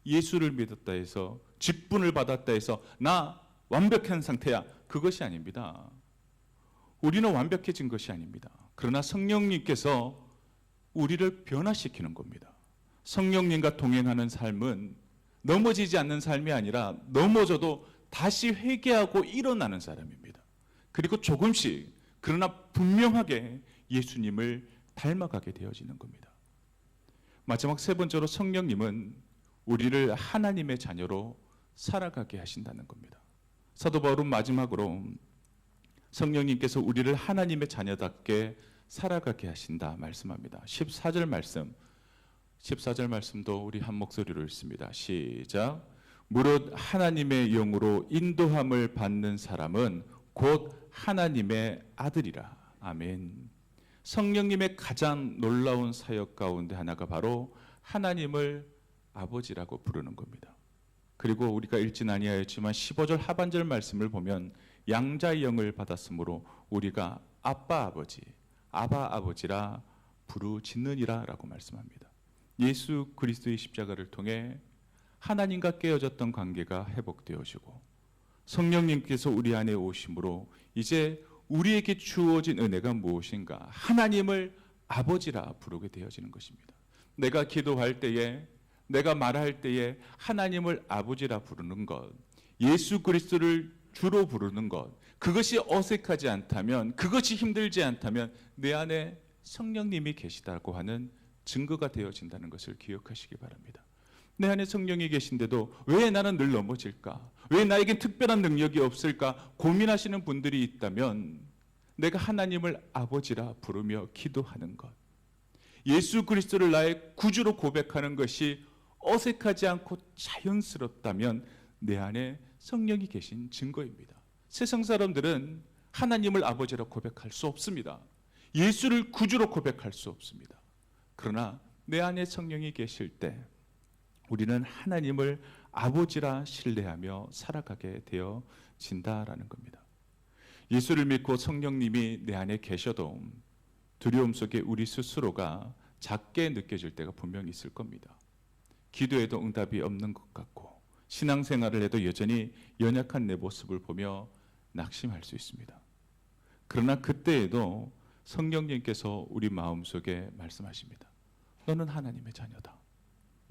예수를 믿었다 해서 직분을 받았다 해서 나 완벽한 상태야, 그것이 아닙니다. 우리는 완벽해진 것이 아닙니다. 그러나 성령님께서 우리를 변화시키는 겁니다. 성령님과 동행하는 삶은 넘어지지 않는 삶이 아니라 넘어져도 다시 회개하고 일어나는 사람입니다. 그리고 조금씩 그러나 분명하게 예수님을 닮아가게 되어지는 겁니다. 마지막 세 번째로 성령님은 우리를 하나님의 자녀로 살아가게 하신다는 겁니다. 사도 바울은 마지막으로 성령님께서 우리를 하나님의 자녀답게 살아가게 하신다 말씀합니다. 14절 말씀도 우리 한 목소리로 읽습니다. 시작. 무릇 하나님의 영으로 인도함을 받는 사람은 곧 하나님의 아들이라. 아멘. 성령님의 가장 놀라운 사역 가운데 하나가 바로 하나님을 아버지라고 부르는 겁니다. 그리고 우리가 읽진 아니하였지만 15절 하반절 말씀을 보면 양자의 영을 받았으므로 우리가 아빠 아버지, 아바 아버지라 부르짖느니라 라고 말씀합니다. 예수 그리스도의 십자가를 통해 하나님과 깨어졌던 관계가 회복되어지고 성령님께서 우리 안에 오심으로 이제 우리에게 주어진 은혜가 무엇인가? 하나님을 아버지라 부르게 되어지는 것입니다. 내가 기도할 때에, 내가 말할 때에 하나님을 아버지라 부르는 것, 예수 그리스도를 주로 부르는 것, 그것이 어색하지 않다면, 그것이 힘들지 않다면 내 안에 성령님이 계시다고 하는 증거가 되어진다는 것을 기억하시기 바랍니다. 내 안에 성령이 계신데도 왜 나는 늘 넘어질까? 왜 나에겐 특별한 능력이 없을까? 고민하시는 분들이 있다면 내가 하나님을 아버지라 부르며 기도하는 것, 예수 그리스도를 나의 구주로 고백하는 것이 어색하지 않고 자연스럽다면 내 안에 성령이 계신 증거입니다. 세상 사람들은 하나님을 아버지라 고백할 수 없습니다. 예수를 구주로 고백할 수 없습니다. 그러나 내 안에 성령이 계실 때 우리는 하나님을 아버지라 신뢰하며 살아가게 되어진다라는 겁니다. 예수를 믿고 성령님이 내 안에 계셔도 두려움 속에 우리 스스로가 작게 느껴질 때가 분명히 있을 겁니다. 기도해도 응답이 없는 것 같고 신앙생활을 해도 여전히 연약한 내 모습을 보며 낙심할 수 있습니다. 그러나 그때에도 성령님께서 우리 마음속에 말씀하십니다. 너는 하나님의 자녀다.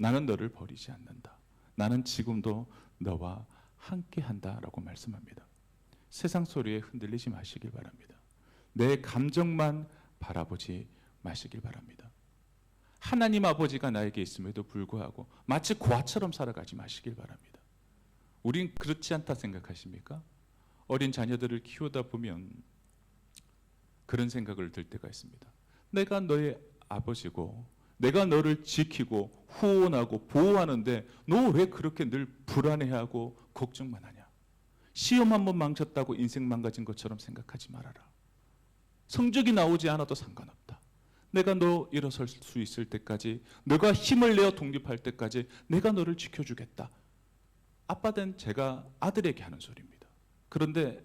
나는 너를 버리지 않는다. 나는 지금도 너와 함께한다 라고 말씀합니다. 세상 소리에 흔들리지 마시길 바랍니다. 내 감정만 바라보지 마시길 바랍니다. 하나님 아버지가 나에게 있음에도 불구하고 마치 고아처럼 살아가지 마시길 바랍니다. 우린 그렇지 않다 생각하십니까? 어린 자녀들을 키우다 보면 그런 생각을 들 때가 있습니다. 내가 너의 아버지고 내가 너를 지키고 후원하고 보호하는데 너 왜 그렇게 늘 불안해하고 걱정만 하냐? 시험 한번 망쳤다고 인생 망가진 것처럼 생각하지 말아라. 성적이 나오지 않아도 상관없다. 내가 너 일어설 수 있을 때까지, 너가 힘을 내어 독립할 때까지 내가 너를 지켜주겠다. 아빠 된 제가 아들에게 하는 소리입니다. 그런데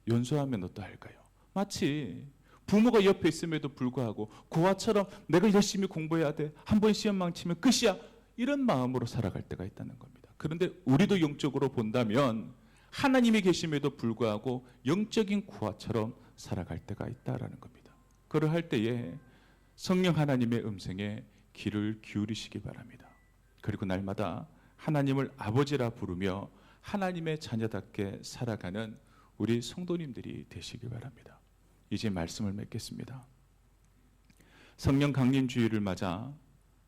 연소하면 어떠할까요? 마치 부모가 옆에 있음에도 불구하고 고아처럼 내가 열심히 공부해야 돼, 한 번 시험 망치면 끝이야, 이런 마음으로 살아갈 때가 있다는 겁니다. 그런데 우리도 영적으로 본다면 하나님이 계심에도 불구하고 영적인 고아처럼 살아갈 때가 있다라는 겁니다. 그러할 때에 성령 하나님의 음성에 귀를 기울이시기 바랍니다. 그리고 날마다 하나님을 아버지라 부르며 하나님의 자녀답게 살아가는 우리 성도님들이 되시기 바랍니다. 이제 말씀을 맺겠습니다. 성령 강림 주일을 맞아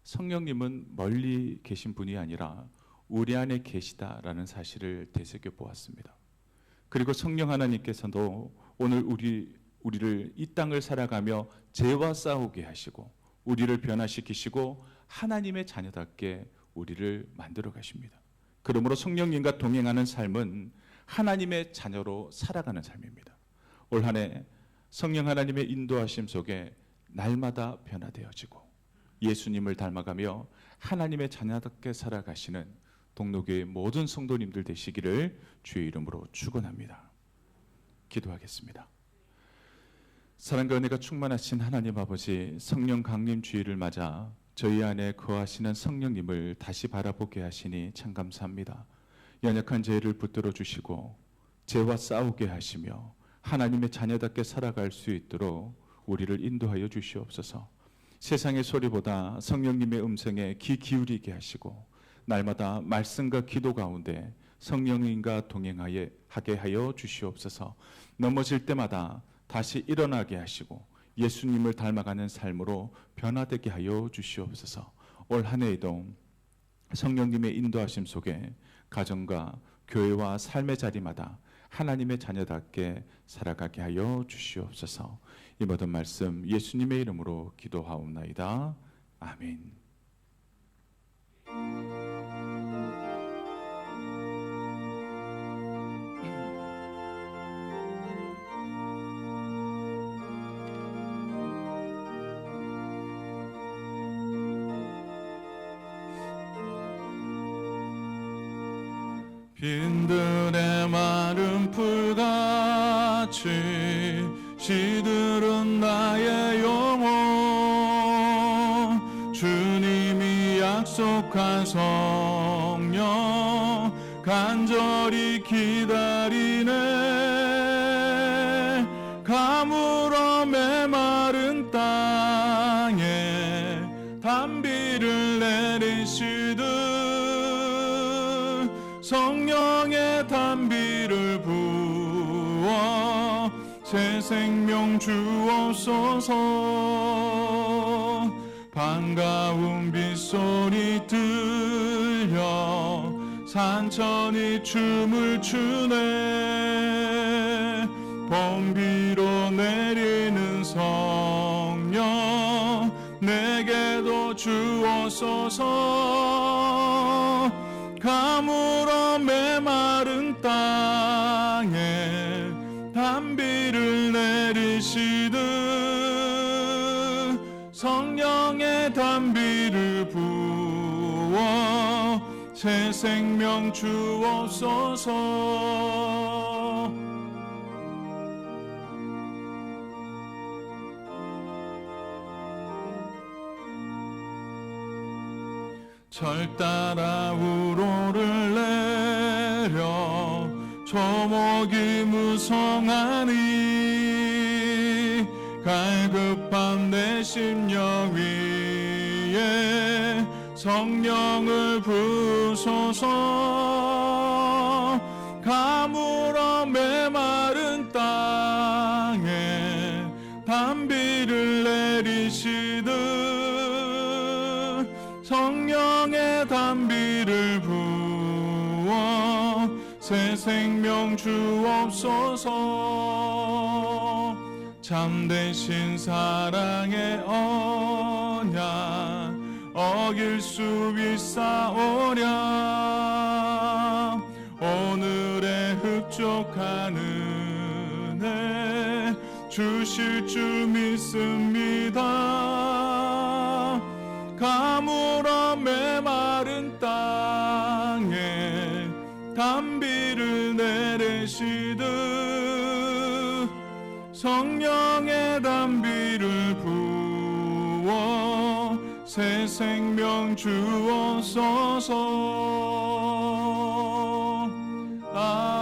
성령님은 멀리 계신 분이 아니라 우리 안에 계시다라는 사실을 되새겨 보았습니다. 그리고 성령 하나님께서도 오늘 우리를 이 땅을 살아가며 죄와 싸우게 하시고 우리를 변화시키시고 하나님의 자녀답게 우리를 만들어 가십니다. 그러므로 성령님과 동행하는 삶은 하나님의 자녀로 살아가는 삶입니다. 올 한 해 성령 하나님의 인도하심 속에 날마다 변화되어지고 예수님을 닮아가며 하나님의 자녀답게 살아가시는 동로교회 모든 성도님들 되시기를 주의 이름으로 축원합니다. 기도하겠습니다. 사랑과 은혜가 충만하신 하나님 아버지, 성령 강림 주일을 맞아 저희 안에 거하시는 성령님을 다시 바라보게 하시니 참 감사합니다. 연약한 죄를 붙들어 주시고 죄와 싸우게 하시며 하나님의 자녀답게 살아갈 수 있도록 우리를 인도하여 주시옵소서. 세상의 소리보다 성령님의 음성에 귀 기울이게 하시고 날마다 말씀과 기도 가운데 성령님과 동행하게 하여 주시옵소서. 넘어질 때마다 다시 일어나게 하시고 예수님을 닮아가는 삶으로 변화되게 하여 주시옵소서. 올 한 해에도 성령님의 인도하심 속에 가정과 교회와 삶의 자리마다 하나님의 자녀답게 살아가게 하여 주시옵소서. 이 모든 말씀 예수님의 이름으로 기도하옵나이다. 아멘. 빈들의 마른 풀같이 시들은 나의 영혼, 주님이 약속한 성령 간절히 기다리네. 가물어 메마른 땅에 단비를 내리시듯 성령의 단비를 부어 새 생명 주옵소서. 반가운 빗소리 들려 산천이 춤을 추네. 번비로 내리는 성령 내게도 주옵소서. 가물어 메마른 땅에 단비를 내리시듯 성령의 단비를 부어 새 생명 주옵소서. 절 따라 우로를 내려 초목이 무성하니 갈급한 내 심령 위에 성령을 부으소서. 가물어 메마른 땅에 단비를 내리시듯 성령의 단비를 부어 새 생명 주옵소서. 참되신 사랑의 언약 어길 수 있사오랴. 오늘의 흡족한 은혜 주실 줄 믿습니다. 가물어 메마른 땅에 단비를 내리시듯 성령의 단비를 부어 새 생명 주옵소서. 아멘.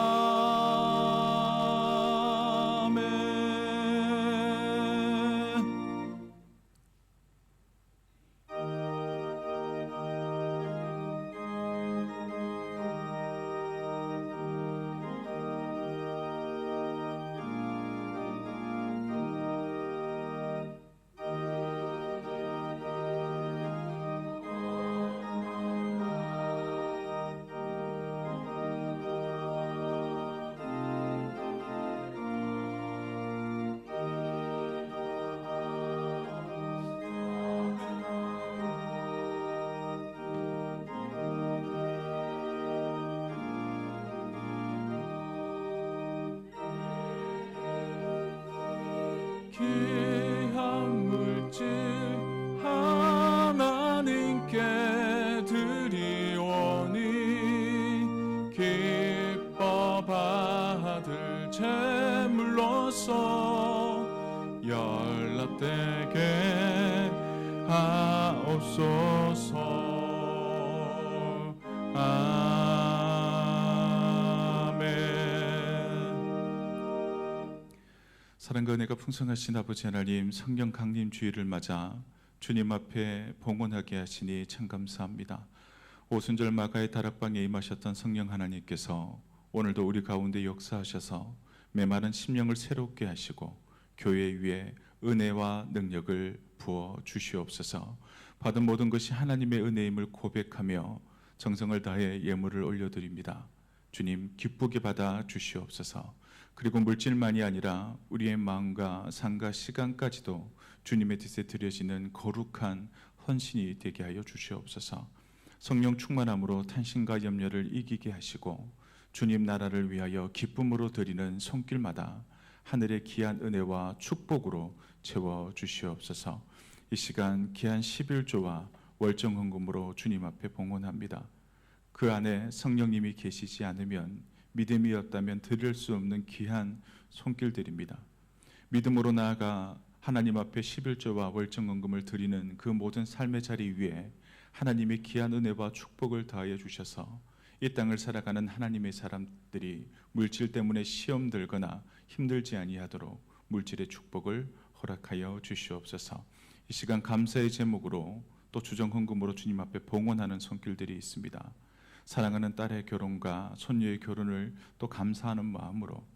귀한 물질 하나님께 드리오니 기뻐 받을 제물로서 연락되게 하옵소서. 사랑과 은혜가 풍성하신 아버지 하나님, 성령 강림 주일을 맞아 주님 앞에 봉헌하게 하시니 참 감사합니다. 오순절 마가의 다락방에 임하셨던 성령 하나님께서 오늘도 우리 가운데 역사하셔서 메마른 심령을 새롭게 하시고 교회 위에 은혜와 능력을 부어 주시옵소서. 받은 모든 것이 하나님의 은혜임을 고백하며 정성을 다해 예물을 올려드립니다. 주님 기쁘게 받아 주시옵소서. 그리고 물질만이 아니라 우리의 마음과 삶과 시간까지도 주님의 뜻에 드려지는 거룩한 헌신이 되게 하여 주시옵소서. 성령 충만함으로 탄신과 염려를 이기게 하시고 주님 나라를 위하여 기쁨으로 드리는 손길마다 하늘의 귀한 은혜와 축복으로 채워 주시옵소서. 이 시간 귀한 11조와 월정 헌금으로 주님 앞에 봉헌합니다. 그 안에 성령님이 계시지 않으면 믿음이 없다면 드릴 수 없는 귀한 손길들입니다. 믿음으로 나아가 하나님 앞에 11조와 월정헌금을 드리는 그 모든 삶의 자리 위에 하나님의 귀한 은혜와 축복을 더하여 주셔서 이 땅을 살아가는 하나님의 사람들이 물질 때문에 시험 들거나 힘들지 아니하도록 물질의 축복을 허락하여 주시옵소서. 이 시간 감사의 제목으로 또 주정헌금으로 주님 앞에 봉헌하는 손길들이 있습니다. 사랑하는 딸의 결혼과 손녀의 결혼을 또 감사하는 마음으로,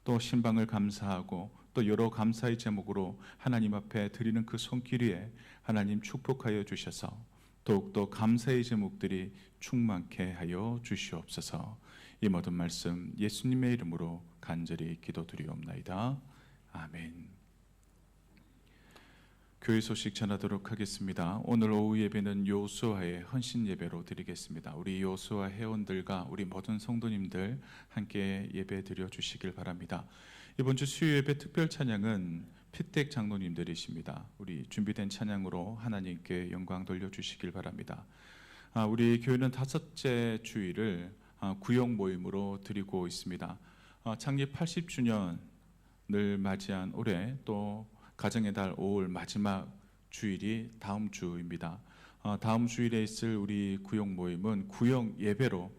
또 신방을 감사하고 또 여러 감사의 제목으로 하나님 앞에 드리는 그 손길 위에 하나님 축복하여 주셔서 더욱더 감사의 제목들이 충만케 하여 주시옵소서. 이 모든 말씀 예수님의 이름으로 간절히 기도드리옵나이다. 아멘. 교회 소식 전하도록 하겠습니다. 오늘 오후 예배는 요수아의 헌신 예배로 드리겠습니다. 우리 요수아 회원들과 우리 모든 성도님들 함께 예배 드려 주시길 바랍니다. 이번 주 수요 예배 특별 찬양은 피택 장로님들이십니다. 우리 준비된 찬양으로 하나님께 영광 돌려 주시길 바랍니다. 우리 교회는 5째 주일을 구역 모임으로 드리고 있습니다. 창립 80주년을 맞이한 올해 또 가정의 달 5월 마지막 주일이 다음 주입니다. 다음 주일에 있을 우리 구역 모임은 구역 예배로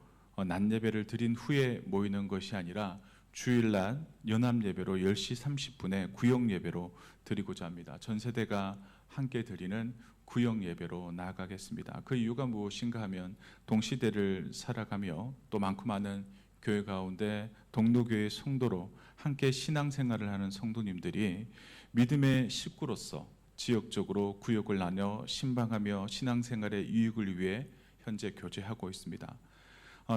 낮 예배를 드린 후에 모이는 것이 아니라 주일날 연합 예배로 10시 30분에 구역 예배로 드리고자 합니다. 전 세대가 함께 드리는 구역 예배로 나아가겠습니다. 그 이유가 무엇인가 하면 동시대를 살아가며 또 많고 많은 교회 가운데 동로교회 성도로 함께 신앙생활을 하는 성도님들이 믿음의 식구로서 지역적으로 구역을 나눠 신방하며 신앙생활의 유익을 위해 현재 교제하고 있습니다.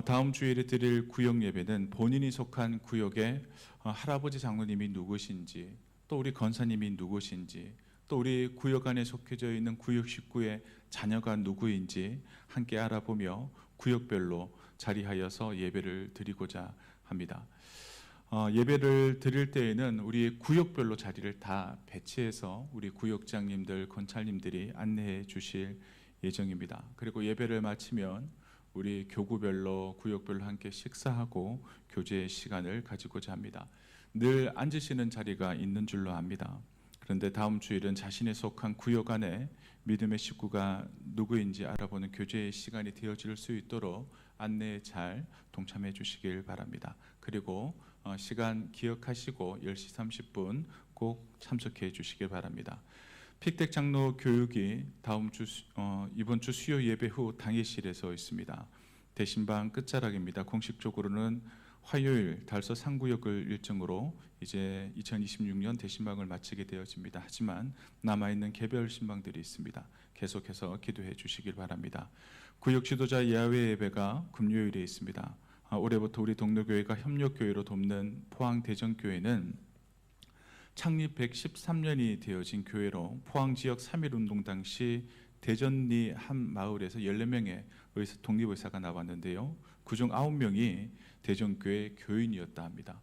다음 주일에 드릴 구역 예배는 본인이 속한 구역의 할아버지 장로님이 누구신지, 또 우리 권사님이 누구신지, 또 우리 구역 안에 속해져 있는 구역 식구의 자녀가 누구인지 함께 알아보며 구역별로 자리하여서 예배를 드리고자 합니다. 예배를 드릴 때에는 우리 구역별로 자리를 다 배치해서 우리 구역장님들, 권찰님들이 안내해 주실 예정입니다. 그리고 예배를 마치면 우리 교구별로, 구역별로 함께 식사하고 교제의 시간을 가지고자 합니다. 늘 앉으시는 자리가 있는 줄로 압니다. 그런데 다음 주일은 자신의 속한 구역 안에 믿음의 식구가 누구인지 알아보는 교제의 시간이 되어질 수 있도록 안내에 잘 동참해 주시길 바랍니다. 그리고 시간 기억하시고 10시 30분 꼭 참석해 주시길 바랍니다. 픽택 장로 교육이 이번 주 수요 예배 후 당회실에서 있습니다. 대신방 끝자락입니다. 공식적으로는 화요일 달서 상구역을 일정으로 이제 2026년 대신방을 마치게 되어집니다. 하지만 남아있는 개별 신방들이 있습니다. 계속해서 기도해 주시길 바랍니다. 구역 지도자 야외 예배가 금요일에 있습니다. 올해부터 우리 동료교회가 협력교회로 돕는 포항 대전교회는 창립 113년이 되어진 교회로 포항 지역 3.1운동 당시 대전리 한 마을에서 14명의 독립의사가 나왔는데요. 그중 9명이 대전교회 교인이었다 합니다.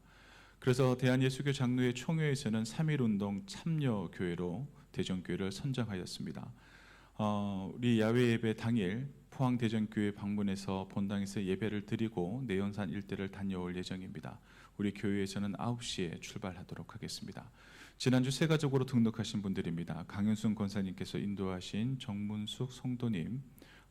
그래서 대한예수교 장로회 총회에서는 3.1운동 참여교회로 대전교회를 선정하였습니다. 우리 야외 예배 당일 포항 대전교회 방문해서 본당에서 예배를 드리고 내연산 일대를 다녀올 예정입니다. 우리 교회에서는 9시에 출발하도록 하겠습니다. 지난주 세가족으로 등록하신 분들입니다. 강현순 권사님께서 인도하신 정문숙 성도님,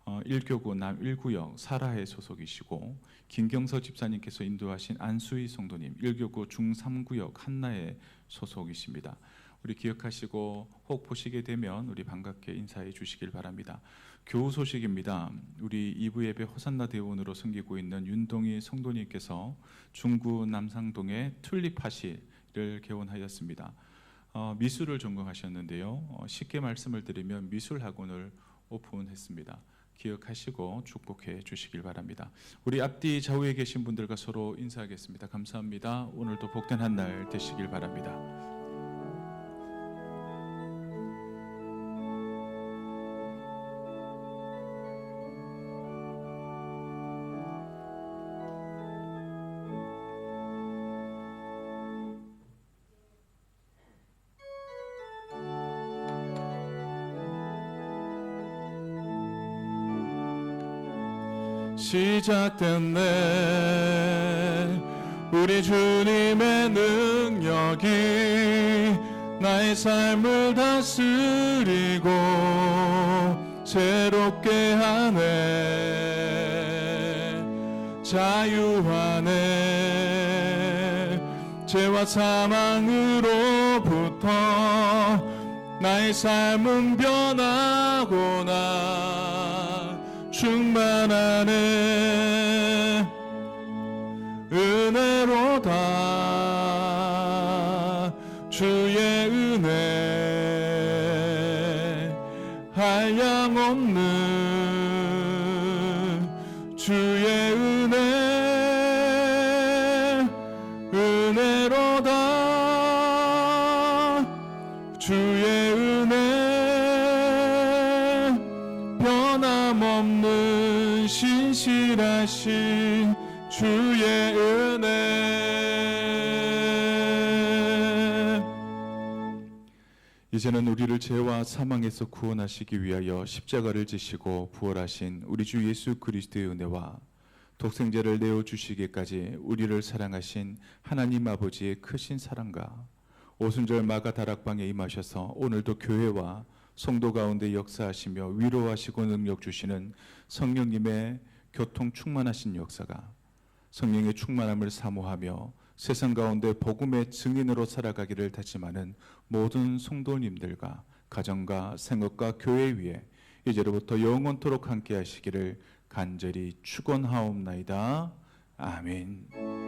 1교구 남 1구역 사라회 소속이시고, 김경서 집사님께서 인도하신 안수희 성도님 1교구 중3구역 한나의 소속이십니다. 우리 기억하시고 혹 보시게 되면 우리 반갑게 인사해 주시길 바랍니다. 교우 소식입니다. 우리 2부 예배 호산나 대원으로 섬기고 있는 윤동희 성도님께서 중구 남상동의 튤립하시를 개원하였습니다. 미술을 전공하셨는데요. 쉽게 말씀을 드리면 미술학원을 오픈했습니다. 기억하시고 축복해 주시길 바랍니다. 우리 앞뒤 좌우에 계신 분들과 서로 인사하겠습니다. 감사합니다. 오늘도 복된 한 날 되시길 바랍니다. 시작됐네. 우리 주님의 능력이 나의 삶을 다스리고 새롭게 하네. 자유하네. 죄와 사망으로부터 나의 삶은 변하고나 충만하네. 은혜로다. 주의 은혜 한량없는 주의 은혜. 은혜로다. 주의 은혜 변함없는 신실하신 주의 은혜. 이제는 우리를 죄와 사망에서 구원하시기 위하여 십자가를 지시고 부활하신 우리 주 예수 그리스도의 은혜와 독생자를 내어주시기까지 우리를 사랑하신 하나님 아버지의 크신 사랑과 오순절 마가 다락방에 임하셔서 오늘도 교회와 성도 가운데 역사하시며 위로하시고 능력 주시는 성령님의 교통 충만하신 역사가 성령의 충만함을 사모하며 세상 가운데 복음의 증인으로 살아가기를 다짐하는 모든 성도님들과 가정과 생업과 교회 위에 이제로부터 영원토록 함께 하시기를 간절히 축원하옵나이다. 아멘.